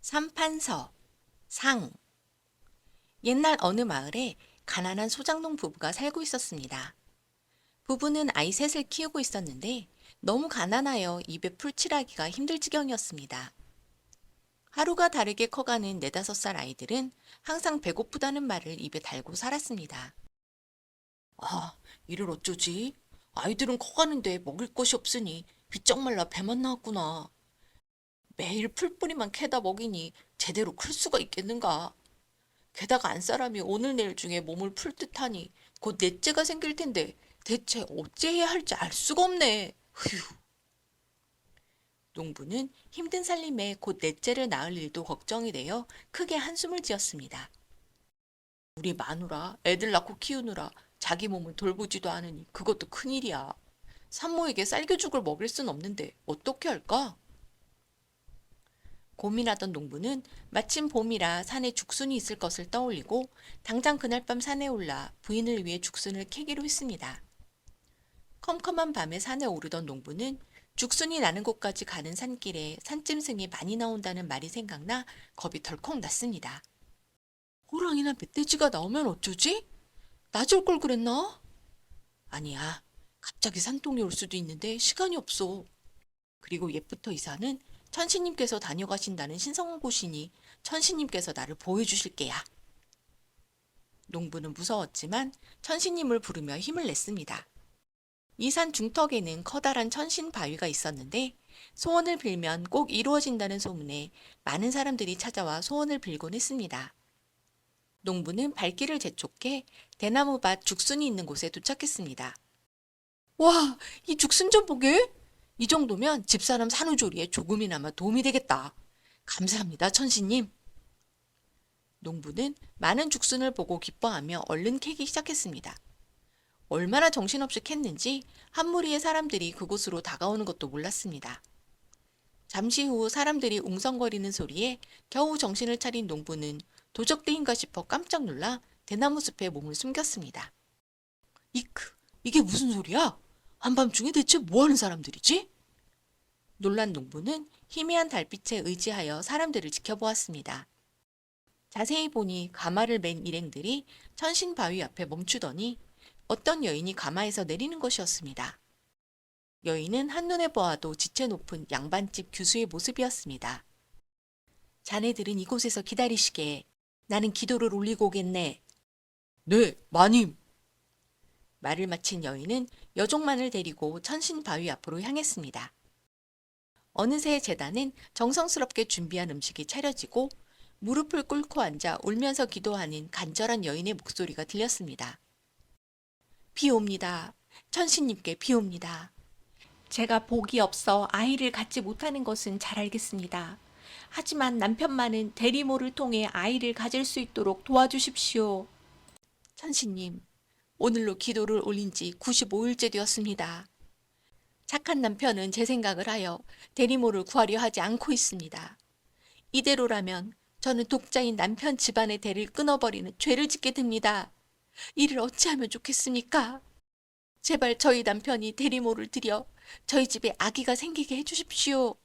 삼판서, 상. 옛날 어느 마을에 가난한 소장농 부부가 살고 있었습니다. 부부는 아이 셋을 키우고 있었는데 너무 가난하여 입에 풀 칠하기가 힘들 지경이었습니다. 하루가 다르게 커가는 네다섯 살 아이들은 항상 배고프다는 말을 입에 달고 살았습니다. 아, 이를 어쩌지? 아이들은 커가는데 먹을 것이 없으니 비쩍 말라 배만 나왔구나. 매일 풀뿌리만 캐다 먹이니 제대로 클 수가 있겠는가? 게다가 안사람이 오늘 내일 중에 몸을 풀 듯하니 곧 넷째가 생길 텐데 대체 어찌해야 할지 알 수가 없네. 휴. 농부는 힘든 살림에 곧 넷째를 낳을 일도 걱정이 되어 크게 한숨을 지었습니다. 우리 마누라 애들 낳고 키우느라 자기 몸을 돌보지도 않으니 그것도 큰일이야. 산모에게 쌀겨죽을 먹일 순 없는데 어떻게 할까? 고민하던 농부는 마침 봄이라 산에 죽순이 있을 것을 떠올리고 당장 그날 밤 산에 올라 부인을 위해 죽순을 캐기로 했습니다. 컴컴한 밤에 산에 오르던 농부는 죽순이 나는 곳까지 가는 산길에 산짐승이 많이 나온다는 말이 생각나 겁이 덜컥 났습니다. 호랑이나 멧돼지가 나오면 어쩌지? 낮을 걸 그랬나? 아니야. 갑자기 산통이 올 수도 있는데 시간이 없어. 그리고 옛부터 이 산은 천신님께서 다녀가신다는 신성한 곳이니 천신님께서 나를 보호해주실 게야. 농부는 무서웠지만 천신님을 부르며 힘을 냈습니다. 이 산 중턱에는 커다란 천신 바위가 있었는데 소원을 빌면 꼭 이루어진다는 소문에 많은 사람들이 찾아와 소원을 빌곤 했습니다. 농부는 발길을 재촉해 대나무밭 죽순이 있는 곳에 도착했습니다. 와, 이 죽순 좀 보게! 이 정도면 집사람 산후조리에 조금이나마 도움이 되겠다. 감사합니다, 천신님. 농부는 많은 죽순을 보고 기뻐하며 얼른 캐기 시작했습니다. 얼마나 정신없이 캤는지 한 무리의 사람들이 그곳으로 다가오는 것도 몰랐습니다. 잠시 후 사람들이 웅성거리는 소리에 겨우 정신을 차린 농부는 도적대인가 싶어 깜짝 놀라 대나무 숲에 몸을 숨겼습니다. 이크, 이게 무슨 소리야? 한밤중에 대체 뭐하는 사람들이지? 놀란 농부는 희미한 달빛에 의지하여 사람들을 지켜보았습니다. 자세히 보니 가마를 맨 일행들이 천신 바위 앞에 멈추더니 어떤 여인이 가마에서 내리는 것이었습니다. 여인은 한눈에 보아도 지체 높은 양반집 규수의 모습이었습니다. 자네들은 이곳에서 기다리시게. 나는 기도를 올리고 오겠네. 네, 마님. 말을 마친 여인은 여종만을 데리고 천신 바위 앞으로 향했습니다. 어느새 제단은 정성스럽게 준비한 음식이 차려지고 무릎을 꿇고 앉아 울면서 기도하는 간절한 여인의 목소리가 들렸습니다. 비옵니다. 천신님께 비옵니다. 제가 복이 없어 아이를 갖지 못하는 것은 잘 알겠습니다. 하지만 남편만은 대리모를 통해 아이를 가질 수 있도록 도와주십시오. 천신님, 오늘로 기도를 올린 지 95일째 되었습니다. 착한 남편은 제 생각을 하여 대리모를 구하려 하지 않고 있습니다. 이대로라면 저는 독자인 남편 집안의 대를 끊어버리는 죄를 짓게 됩니다. 이를 어찌하면 좋겠습니까? 제발 저희 남편이 대리모를 들여 저희 집에 아기가 생기게 해주십시오.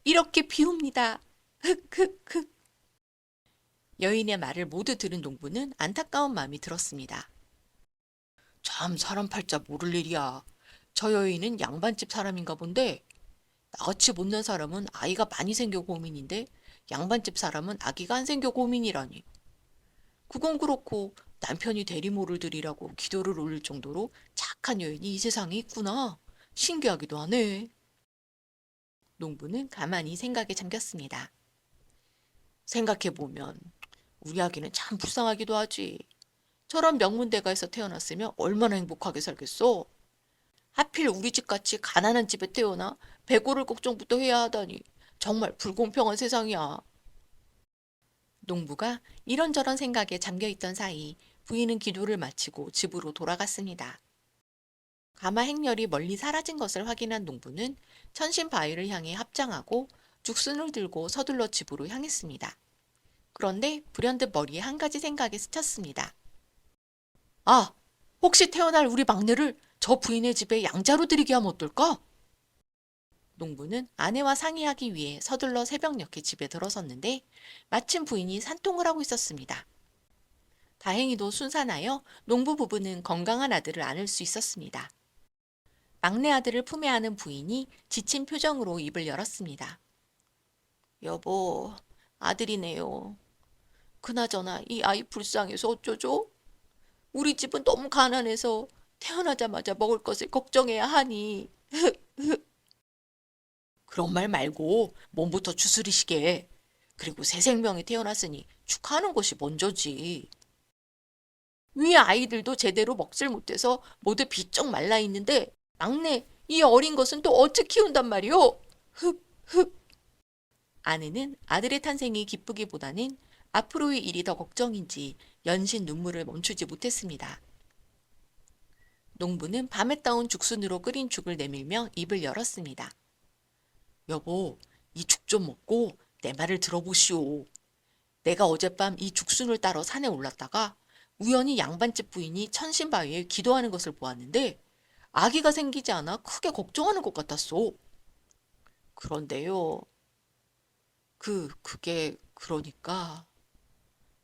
이렇게 비옵니다. 흑흑흑. 여인의 말을 모두 들은 농부는 안타까운 마음이 들었습니다. 참 사람 팔자 모를 일이야. 저 여인은 양반집 사람인가 본데 나같이 못난 사람은 아이가 많이 생겨 고민인데 양반집 사람은 아기가 안 생겨 고민이라니. 그건 그렇고 남편이 대리모를 드리라고 기도를 올릴 정도로 착한 여인이 이 세상에 있구나. 신기하기도 하네. 농부는 가만히 생각에 잠겼습니다. 생각해보면 우리 아기는 참 불쌍하기도 하지. 저런 명문대가에서 태어났으면 얼마나 행복하게 살겠어. 하필 우리 집같이 가난한 집에 태어나 배고를 걱정부터 해야 하다니 정말 불공평한 세상이야. 농부가 이런저런 생각에 잠겨있던 사이 부인은 기도를 마치고 집으로 돌아갔습니다. 가마 행렬이 멀리 사라진 것을 확인한 농부는 천신 바위를 향해 합장하고 죽순을 들고 서둘러 집으로 향했습니다. 그런데 불현듯 머리에 한 가지 생각이 스쳤습니다. 아, 혹시 태어날 우리 막내를 저 부인의 집에 양자로 들이게 하면 어떨까? 농부는 아내와 상의하기 위해 서둘러 새벽녘에 집에 들어섰는데 마침 부인이 산통을 하고 있었습니다. 다행히도 순산하여 농부 부부는 건강한 아들을 안을 수 있었습니다. 막내 아들을 품에 안은 부인이 지친 표정으로 입을 열었습니다. 여보, 아들이네요. 그나저나 이 아이 불쌍해서 어쩌죠? 우리 집은 너무 가난해서 태어나자마자 먹을 것을 걱정해야 하니. 그런 말 말고 몸부터 추스리시게. 그리고 새 생명이 태어났으니 축하하는 것이 먼저지. 위에 아이들도 제대로 먹질 못해서 모두 비쩍 말라 있는데 막내 이 어린 것은 또 어떻게 키운단 말이오? 흑흑. 아내는 아들의 탄생이 기쁘기보다는 앞으로의 일이 더 걱정인지 연신 눈물을 멈추지 못했습니다. 농부는 밤에 따온 죽순으로 끓인 죽을 내밀며 입을 열었습니다. 여보, 이 죽 좀 먹고 내 말을 들어보시오. 내가 어젯밤 이 죽순을 따러 산에 올랐다가 우연히 양반집 부인이 천신바위에 기도하는 것을 보았는데 아기가 생기지 않아 크게 걱정하는 것 같았소. 그런데요. 그게 그러니까.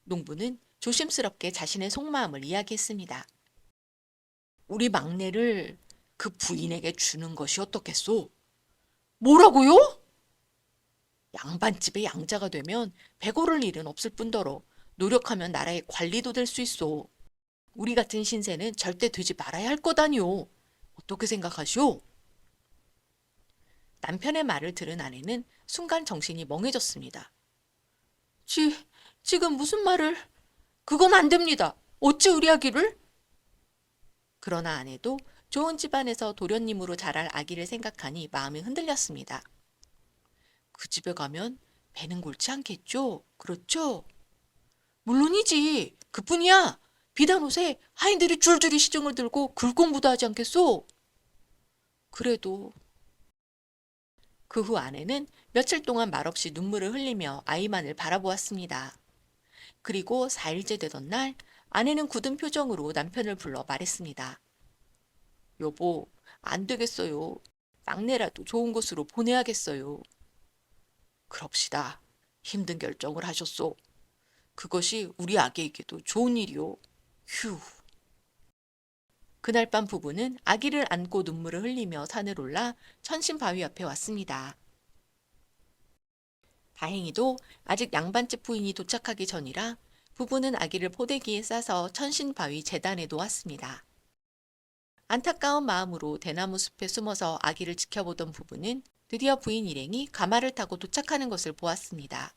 농부는 조심스럽게 자신의 속마음을 이야기했습니다. 우리 막내를 그 부인에게 주는 것이 어떻겠소? 뭐라고요? 양반집의 양자가 되면 배고를 일은 없을 뿐더러 노력하면 나라의 관리도 될 수 있어. 우리 같은 신세는 절대 되지 말아야 할 거다니요. 어떻게 생각하시오? 남편의 말을 들은 아내는 순간 정신이 멍해졌습니다. 지금 무슨 말을? 그건 안 됩니다. 어찌 우리 아기를? 그러나 아내도 좋은 집안에서 도련님으로 자랄 아기를 생각하니 마음이 흔들렸습니다. 그 집에 가면 배는 골치 않겠죠? 그렇죠? 물론이지. 그뿐이야. 비단 옷에 하인들이 줄줄이 시중을 들고 글공부도 하지 않겠소? 그래도 그 후 아내는 며칠 동안 말없이 눈물을 흘리며 아이만을 바라보았습니다. 그리고 4일째 되던 날 아내는 굳은 표정으로 남편을 불러 말했습니다. 여보, 안 되겠어요. 막내라도 좋은 곳으로 보내야겠어요. 그럽시다. 힘든 결정을 하셨소. 그것이 우리 아기에게도 좋은 일이오. 휴. 그날 밤 부부는 아기를 안고 눈물을 흘리며 산을 올라 천신바위 앞에 왔습니다. 다행히도 아직 양반집 부인이 도착하기 전이라 부부는 아기를 포대기에 싸서 천신바위 재단에 놓았습니다. 안타까운 마음으로 대나무 숲에 숨어서 아기를 지켜보던 부부는 드디어 부인 일행이 가마를 타고 도착하는 것을 보았습니다.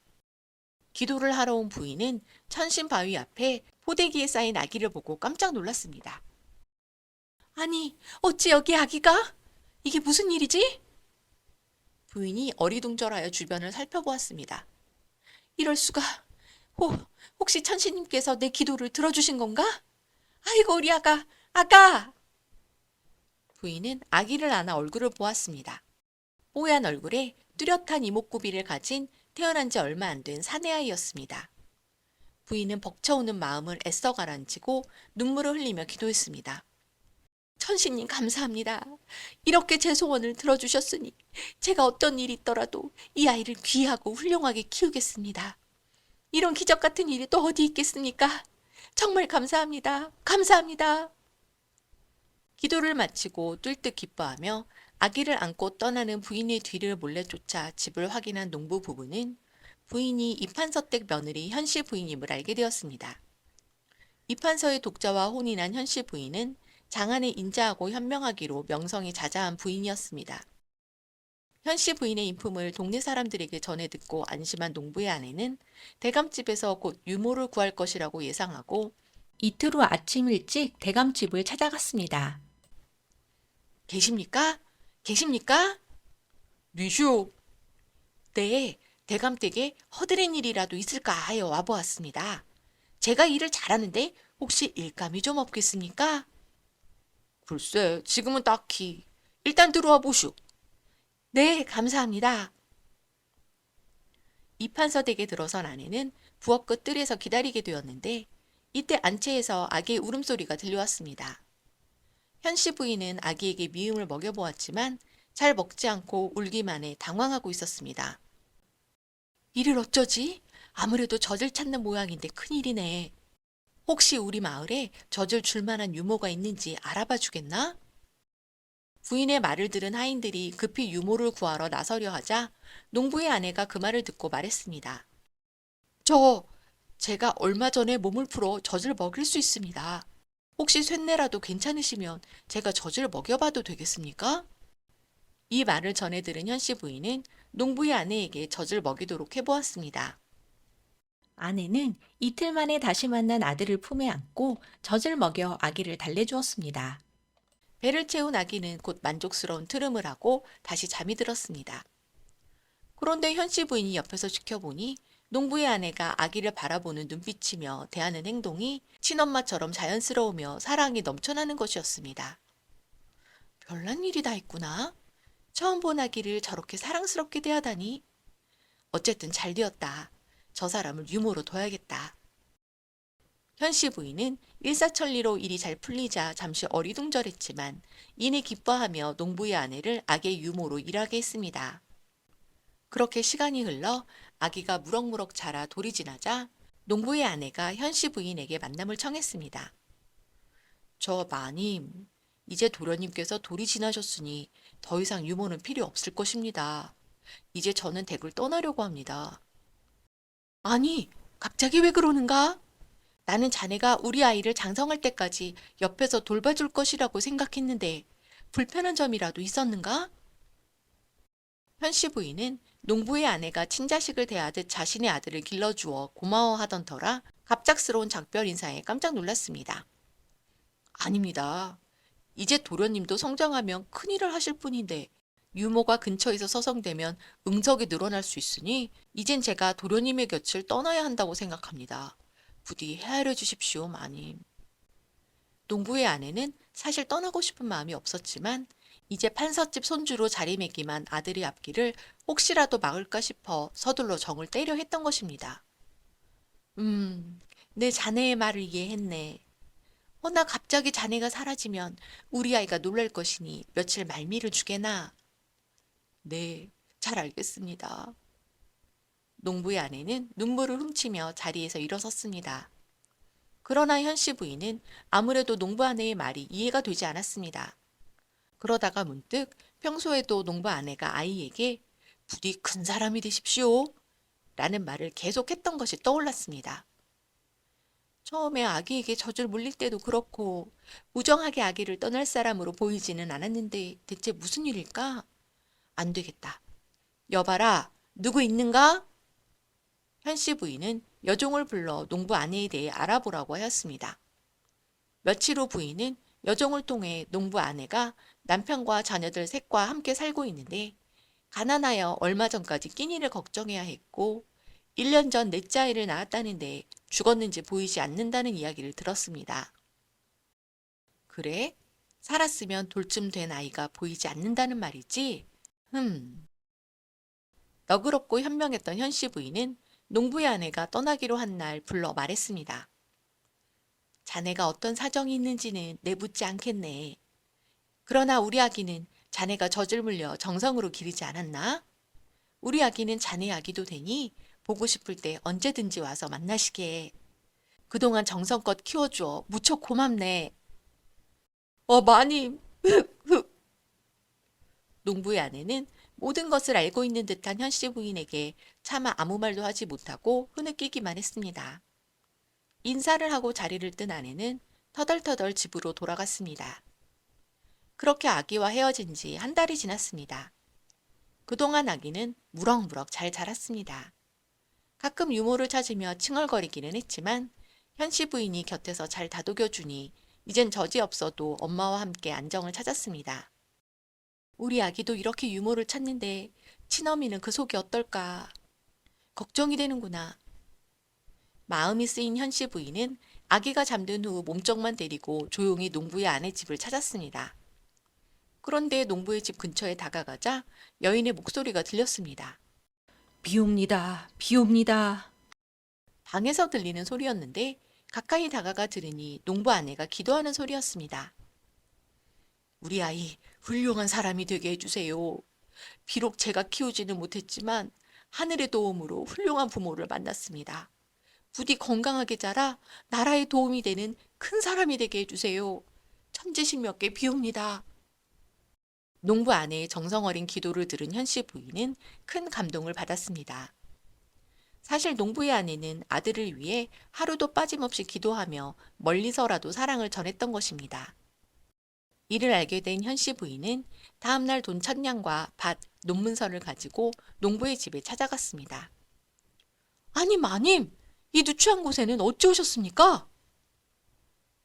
기도를 하러 온 부인은 천신바위 앞에 포대기에 쌓인 아기를 보고 깜짝 놀랐습니다. 아니, 어찌 여기 아기가? 이게 무슨 일이지? 부인이 어리둥절하여 주변을 살펴보았습니다. 이럴 수가. 혹시 천신님께서 내 기도를 들어주신 건가? 아이고 우리 아가! 부인은 아기를 안아 얼굴을 보았습니다. 뽀얀 얼굴에 뚜렷한 이목구비를 가진 태어난 지 얼마 안 된 사내아이였습니다. 부인은 벅차오는 마음을 애써 가라앉히고 눈물을 흘리며 기도했습니다. 천신님 감사합니다. 이렇게 제 소원을 들어주셨으니 제가 어떤 일이 있더라도 이 아이를 귀하고 훌륭하게 키우겠습니다. 이런 기적 같은 일이 또 어디 있겠습니까? 정말 감사합니다. 감사합니다. 기도를 마치고 뚫듯 기뻐하며 아기를 안고 떠나는 부인의 뒤를 몰래 쫓아 집을 확인한 농부 부부는 부인이 이판서댁 며느리 현씨 부인임을 알게 되었습니다. 이판서의 독자와 혼이 난 현씨 부인은 장안에 인자하고 현명하기로 명성이 자자한 부인이었습니다. 현씨 부인의 인품을 동네 사람들에게 전해 듣고 안심한 농부의 아내는 대감집에서 곧 유모를 구할 것이라고 예상하고 이틀 후 아침 일찍 대감집을 찾아갔습니다. 계십니까? 계십니까? 니시오. 네, 대감댁에 허드렛 일이라도 있을까 하여 와보았습니다. 제가 일을 잘하는데 혹시 일감이 좀 없겠습니까? 글쎄, 지금은 딱히. 일단 들어와 보시오. 네, 감사합니다. 이판서댁에 들어선 아내는 부엌 끝 뜰에서 기다리게 되었는데 이때 안채에서 아기의 울음소리가 들려왔습니다. 현씨 부인은 아기에게 미음을 먹여보았지만 잘 먹지 않고 울기만 해 당황하고 있었습니다. 이를 어쩌지? 아무래도 젖을 찾는 모양인데 큰일이네. 혹시 우리 마을에 젖을 줄 만한 유모가 있는지 알아봐 주겠나? 부인의 말을 들은 하인들이 급히 유모를 구하러 나서려 하자 농부의 아내가 그 말을 듣고 말했습니다. 저, 제가 얼마 전에 몸을 풀어 젖을 먹일 수 있습니다. 혹시 쇳내라도 괜찮으시면 제가 젖을 먹여봐도 되겠습니까? 이 말을 전해 들은 현씨 부인은 농부의 아내에게 젖을 먹이도록 해보았습니다. 아내는 이틀 만에 다시 만난 아들을 품에 안고 젖을 먹여 아기를 달래주었습니다. 배를 채운 아기는 곧 만족스러운 트름을 하고 다시 잠이 들었습니다. 그런데 현씨 부인이 옆에서 지켜보니 농부의 아내가 아기를 바라보는 눈빛이며 대하는 행동이 친엄마처럼 자연스러우며 사랑이 넘쳐나는 것이었습니다. 별난 일이 다 있구나. 처음 본 아기를 저렇게 사랑스럽게 대하다니. 어쨌든 잘 되었다. 저 사람을 유모로 둬야겠다. 현씨 부인은 일사천리로 일이 잘 풀리자 잠시 어리둥절했지만 이내 기뻐하며 농부의 아내를 아기의 유모로 일하게 했습니다. 그렇게 시간이 흘러 아기가 무럭무럭 자라 돌이 지나자 농부의 아내가 현씨 부인에게 만남을 청했습니다. 저 마님, 이제 도련님께서 돌이 지나셨으니 더 이상 유모는 필요 없을 것입니다. 이제 저는 댁을 떠나려고 합니다. 아니, 갑자기 왜 그러는가? 나는 자네가 우리 아이를 장성할 때까지 옆에서 돌봐줄 것이라고 생각했는데 불편한 점이라도 있었는가? 현씨 부인은 농부의 아내가 친자식을 대하듯 자신의 아들을 길러주어 고마워하던 터라 갑작스러운 작별 인사에 깜짝 놀랐습니다. 아닙니다. 이제 도련님도 성장하면 큰일을 하실 뿐인데 유모가 근처에서 서성대면 응적이 늘어날 수 있으니 이젠 제가 도련님의 곁을 떠나야 한다고 생각합니다. 부디 헤아려 주십시오, 마님. 농부의 아내는 사실 떠나고 싶은 마음이 없었지만 이제 판서집 손주로 자리매김한 아들의 앞길을 혹시라도 막을까 싶어 서둘러 정을 떼려 했던 것입니다. 내 자네의 말을 이해했네. 허나 갑자기 자네가 사라지면 우리 아이가 놀랄 것이니 며칠 말미를 주게나. 네, 잘 알겠습니다. 농부의 아내는 눈물을 훔치며 자리에서 일어섰습니다. 그러나 현씨 부인은 아무래도 농부 아내의 말이 이해가 되지 않았습니다. 그러다가 문득 평소에도 농부 아내가 아이에게 부디 큰 사람이 되십시오 라는 말을 계속했던 것이 떠올랐습니다. 처음에 아기에게 젖을 물릴 때도 그렇고 무정하게 아기를 떠날 사람으로 보이지는 않았는데 대체 무슨 일일까? 안 되겠다. 여봐라, 누구 있는가? 현씨 부인은 여종을 불러 농부 아내에 대해 알아보라고 하였습니다. 며칠 후 부인은 여종을 통해 농부 아내가 남편과 자녀들 셋과 함께 살고 있는데 가난하여 얼마 전까지 끼니를 걱정해야 했고 1년 전 넷째 아이를 낳았다는데 죽었는지 보이지 않는다는 이야기를 들었습니다. 그래? 살았으면 돌쯤 된 아이가 보이지 않는다는 말이지? 너그럽고 현명했던 현씨 부인은 농부의 아내가 떠나기로 한 날 불러 말했습니다. 자네가 어떤 사정이 있는지는 내묻지 않겠네. 그러나 우리 아기는 자네가 젖을 물려 정성으로 기르지 않았나? 우리 아기는 자네 아기도 되니 보고 싶을 때 언제든지 와서 만나시게. 그동안 정성껏 키워주어 무척 고맙네. 마님. 농부의 아내는 모든 것을 알고 있는 듯한 현씨 부인에게 차마 아무 말도 하지 못하고 흐느끼기만 했습니다. 인사를 하고 자리를 뜬 아내는 터덜터덜 집으로 돌아갔습니다. 그렇게 아기와 헤어진 지 한 달이 지났습니다. 그동안 아기는 무럭무럭 잘 자랐습니다. 가끔 유모를 찾으며 칭얼거리기는 했지만 현씨 부인이 곁에서 잘 다독여주니 이젠 젖이 없어도 엄마와 함께 안정을 찾았습니다. 우리 아기도 이렇게 유모를 찾는데 친어미는 그 속이 어떨까? 걱정이 되는구나. 마음이 쓰인 현씨 부인은 아기가 잠든 후 몸쪽만 데리고 조용히 농부의 아내 집을 찾았습니다. 그런데 농부의 집 근처에 다가가자 여인의 목소리가 들렸습니다. 비옵니다. 비옵니다. 방에서 들리는 소리였는데 가까이 다가가 들으니 농부 아내가 기도하는 소리였습니다. 우리 아이 훌륭한 사람이 되게 해주세요. 비록 제가 키우지는 못했지만 하늘의 도움으로 훌륭한 부모를 만났습니다. 부디 건강하게 자라 나라에 도움이 되는 큰 사람이 되게 해주세요. 천지신명께 비옵니다. 농부 아내의 정성 어린 기도를 들은 현씨 부인은 큰 감동을 받았습니다. 사실 농부의 아내는 아들을 위해 하루도 빠짐없이 기도하며 멀리서라도 사랑을 전했던 것입니다. 이를 알게 된 현씨 부인은 다음날 돈 1,000냥과 밭, 논문서를 가지고 농부의 집에 찾아갔습니다. 아니, 마님! 이 누추한 곳에는 어찌 오셨습니까?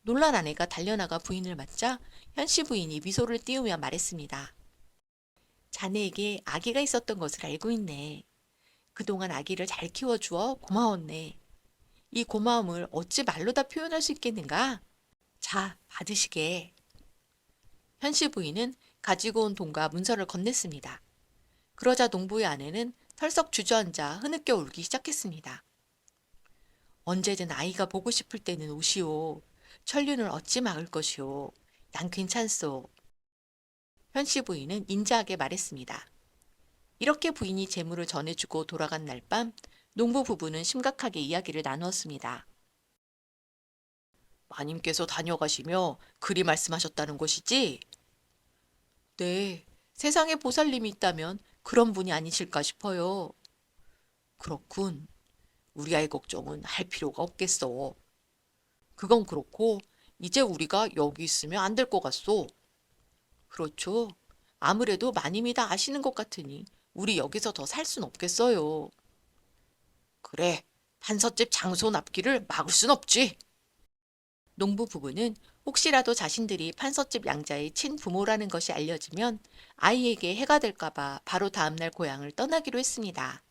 놀란 아내가 달려나가 부인을 맞자 현씨 부인이 미소를 띄우며 말했습니다. 자네에게 아기가 있었던 것을 알고 있네. 그동안 아기를 잘 키워주어 고마웠네. 이 고마움을 어찌 말로 다 표현할 수 있겠는가? 자, 받으시게. 현씨 부인은 가지고 온 돈과 문서를 건넸습니다. 그러자 농부의 아내는 털썩 주저앉아 흐느껴 울기 시작했습니다. 언제든 아이가 보고 싶을 때는 오시오. 천륜을 어찌 막을 것이오. 난 괜찮소. 현씨 부인은 인자하게 말했습니다. 이렇게 부인이 재물을 전해주고 돌아간 날 밤 농부 부부는 심각하게 이야기를 나누었습니다. 마님께서 다녀가시며 그리 말씀하셨다는 것이지? 네, 세상에 보살님이 있다면 그런 분이 아니실까 싶어요. 그렇군. 우리 아이 걱정은 할 필요가 없겠어. 그건 그렇고 이제 우리가 여기 있으면 안 될 것 같소. 그렇죠. 아무래도 마님이 다 아시는 것 같으니 우리 여기서 더 살 순 없겠어요. 그래, 판서집 장소 납기를 막을 순 없지. 농부 부부는 혹시라도 자신들이 판서집 양자의 친부모라는 것이 알려지면 아이에게 해가 될까봐 바로 다음날 고향을 떠나기로 했습니다.